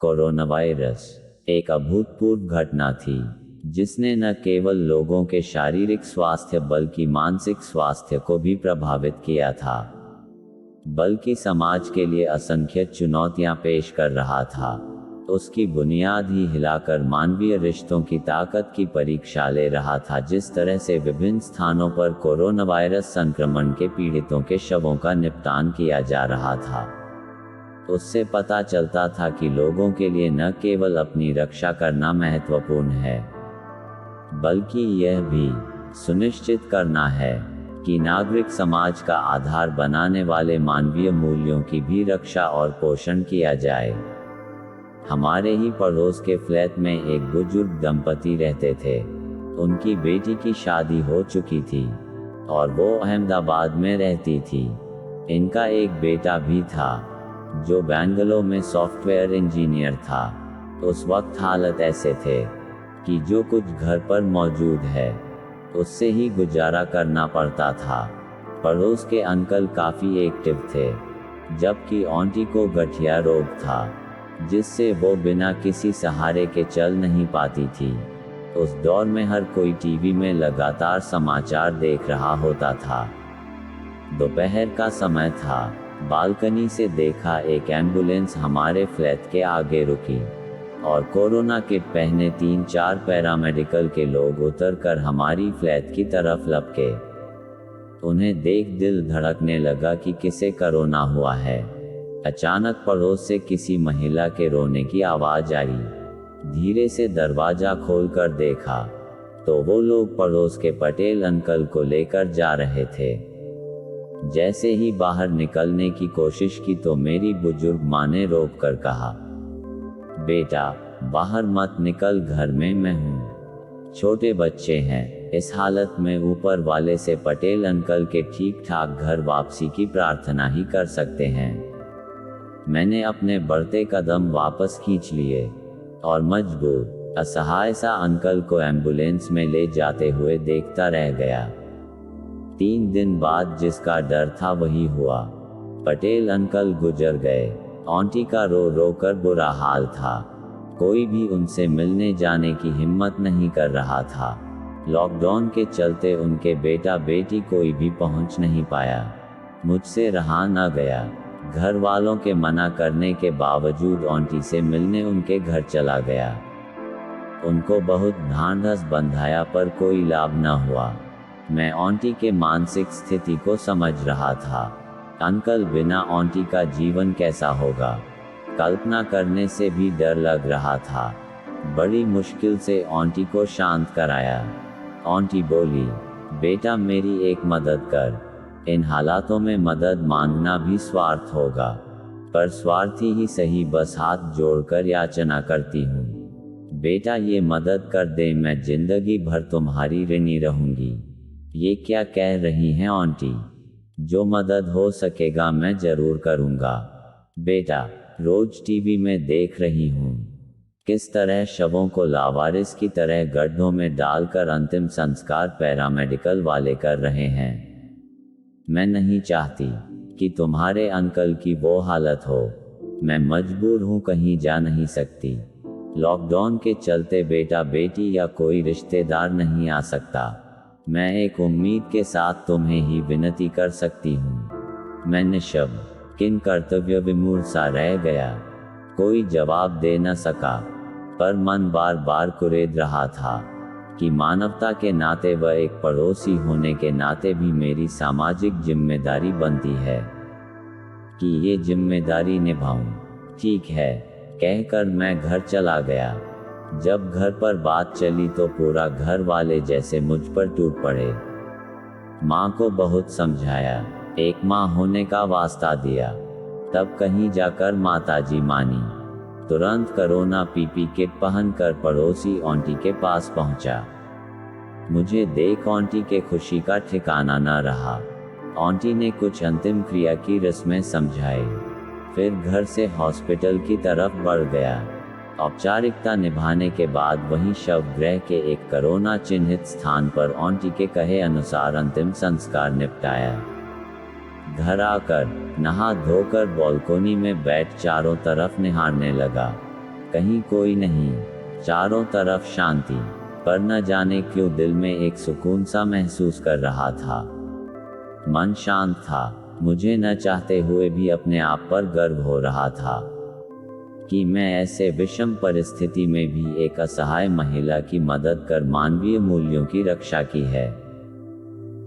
Corona virus एक अभूतपूर्व घटना थी जिसने न केवल लोगों के शारीरिक स्वास्थ्य बल्कि मानसिक स्वास्थ्य को भी प्रभावित किया था, बल्कि समाज के लिए असंख्य चुनौतियां पेश कर रहा था। उसकी बुनियाद ही हिलाकर मानवीय रिश्तों की ताकत की परीक्षा ले रहा था। जिस तरह से विभिन्न स्थानों पर कोरोना वायरस संक्रमण के पीड़ितों के शवों का निपटान किया जा रहा था, उससे पता चलता था कि लोगों के लिए न केवल अपनी रक्षा करना महत्वपूर्ण है, बल्कि यह भी सुनिश्चित करना है कि नागरिक समाज का आधार बनाने वाले मानवीय मूल्यों की भी रक्षा और पोषण किया जाए। हमारे ही पड़ोस के फ्लैट में एक बुजुर्ग दंपति रहते थे। उनकी बेटी की शादी हो चुकी थी और वो अहमदाबाद में रहती थी। इनका एक बेटा भी था जो बेंगलोर में सॉफ्टवेयर इंजीनियर था। उस वक्त हालत ऐसे थे कि जो कुछ घर पर मौजूद है उससे ही गुजारा करना पड़ता था। पड़ोस के अंकल काफ़ी एक्टिव थे, जबकि आंटी को गठिया रोग था जिससे वो बिना किसी सहारे के चल नहीं पाती थी। उस दौर में हर कोई टीवी में लगातार समाचार देख रहा होता था। दोपहर का समय था। बालकनी से देखा एक एम्बुलेंस हमारे फ्लैट के आगे रुकी और कोरोना किट पहने 3-4 पैरामेडिकल के लोग उतरकर हमारी फ्लैट की तरफ लपके। उन्हें देख दिल धड़कने लगा कि किसे कोरोना हुआ है। अचानक पड़ोस से किसी महिला के रोने की आवाज आई। धीरे से दरवाजा खोलकर देखा तो वो लोग पड़ोस के पटेल अंकल को लेकर जा रहे थे। जैसे ही बाहर निकलने की कोशिश की तो मेरी बुजुर्ग माँ ने रोककर कहा, बेटा बाहर मत निकल, घर में मैं हूँ, छोटे बच्चे हैं। इस हालत में ऊपर वाले से पटेल अंकल के ठीक ठाक घर वापसी की प्रार्थना ही कर सकते हैं। मैंने अपने बढ़ते कदम वापस खींच लिए और मजबूर असहाय सा अंकल को एम्बुलेंस में ले जाते हुए देखता रह गया। 3 दिन बाद जिसका डर था वही हुआ। पटेल अंकल गुजर गए। आंटी का रो रो कर बुरा हाल था। कोई भी उनसे मिलने जाने की हिम्मत नहीं कर रहा था। लॉकडाउन के चलते उनके बेटा बेटी कोई भी पहुंच नहीं पाया। मुझसे रहा न गया। घर वालों के मना करने के बावजूद आंटी से मिलने उनके घर चला गया। उनको बहुत ढांढस बंधाया पर कोई लाभ न हुआ। मैं आंटी के मानसिक स्थिति को समझ रहा था। अंकल बिना आंटी का जीवन कैसा होगा, कल्पना करने से भी डर लग रहा था। बड़ी मुश्किल से आंटी को शांत कराया। आंटी बोली, बेटा मेरी एक मदद कर। इन हालातों में मदद मांगना भी स्वार्थ होगा, पर स्वार्थी ही सही, बस हाथ जोड़कर याचना करती हूँ। बेटा ये मदद कर दे, मैं जिंदगी भर तुम्हारी ऋणी रहूंगी। ये क्या कह रही हैं आंटी? जो मदद हो सकेगा मैं जरूर करूंगा। बेटा रोज टीवी में देख रही हूँ किस तरह शवों को लावारिस की तरह गड्ढों में डालकर अंतिम संस्कार पैरामेडिकल वाले कर रहे हैं। मैं नहीं चाहती कि तुम्हारे अंकल की वो हालत हो। मैं मजबूर हूँ, कहीं जा नहीं सकती। लॉकडाउन के चलते बेटा बेटी या कोई रिश्तेदार नहीं आ सकता। मैं एक उम्मीद के साथ तुम्हें ही विनती कर सकती हूँ। मैं निशब्द, किन कर्तव्य विमूढ़ सा रह गया। कोई जवाब दे न सका, पर मन बार बार कुरेद रहा था कि मानवता के नाते व एक पड़ोसी होने के नाते भी मेरी सामाजिक जिम्मेदारी बनती है कि ये जिम्मेदारी निभाऊं। ठीक है कहकर मैं घर चला गया। जब घर पर बात चली तो पूरा घर वाले जैसे मुझ पर टूट पड़े। माँ को बहुत समझाया, एक माँ होने का वास्ता दिया, तब कहीं जाकर माताजी मानी। तुरंत कोरोना पीपी किट पहनकर पड़ोसी आंटी के पास पहुंचा। मुझे देख आंटी के खुशी का ठिकाना न रहा। आंटी ने कुछ अंतिम क्रिया की रस्में समझाई, फिर घर से हॉस्पिटल की तरफ बढ़ गया। औपचारिकता निभाने के बाद वहीं शवगृह के एक कोरोना चिन्हित स्थान पर आंटी के कहे अनुसार अंतिम संस्कार निपटाया। घर आकर नहा धोकर बालकोनी में बैठ चारों तरफ निहारने लगा। कहीं कोई नहीं, चारों तरफ शांति, पर न जाने क्यों दिल में एक सुकून सा महसूस कर रहा था। मन शांत था, मुझे न चाहते हुए भी अपने आप पर गर्व हो रहा था कि मैं ऐसे विषम परिस्थिति में भी एक असहाय महिला की मदद कर मानवीय मूल्यों की रक्षा की है।